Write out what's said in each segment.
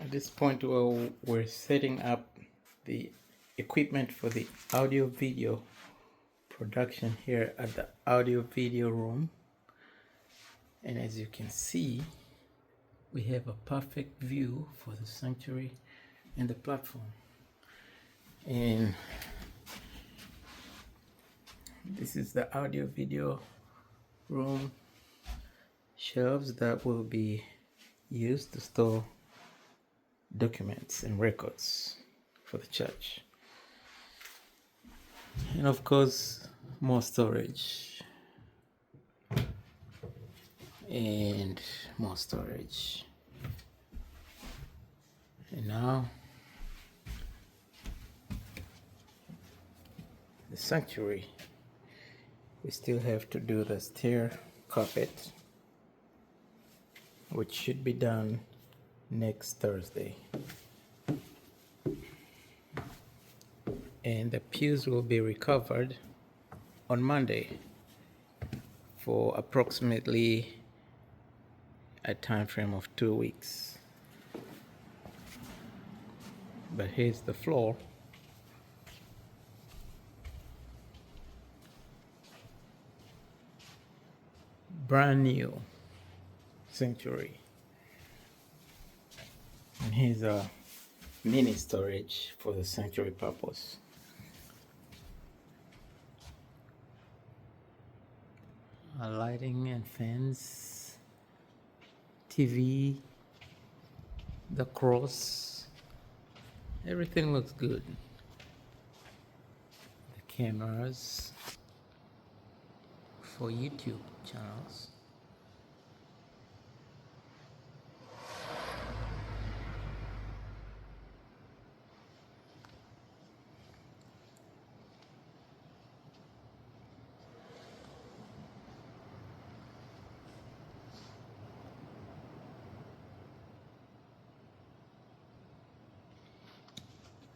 At this point, we're setting up the equipment for the audio video production here at the audio video room. And as you can see, we have a perfect view for the sanctuary and the platform. And this is the audio video room shelves that will be used to store documents and records for the church. And of course, more storage and more storage. And now the sanctuary, we still have to do the stair carpet, which should be done next Thursday. And the pews will be recovered on Monday for approximately a time frame of 2 weeks. But here's the floor. Brand new sanctuary. And here's a mini storage for the sanctuary purpose. Lighting and fans, TV, the cross, everything looks good. The cameras for YouTube channels.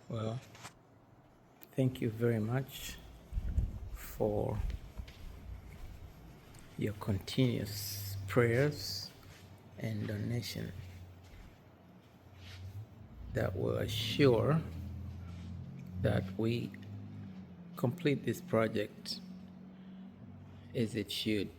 Well, thank you very much for your continuous prayers and donation that will assure that we complete this project as it should.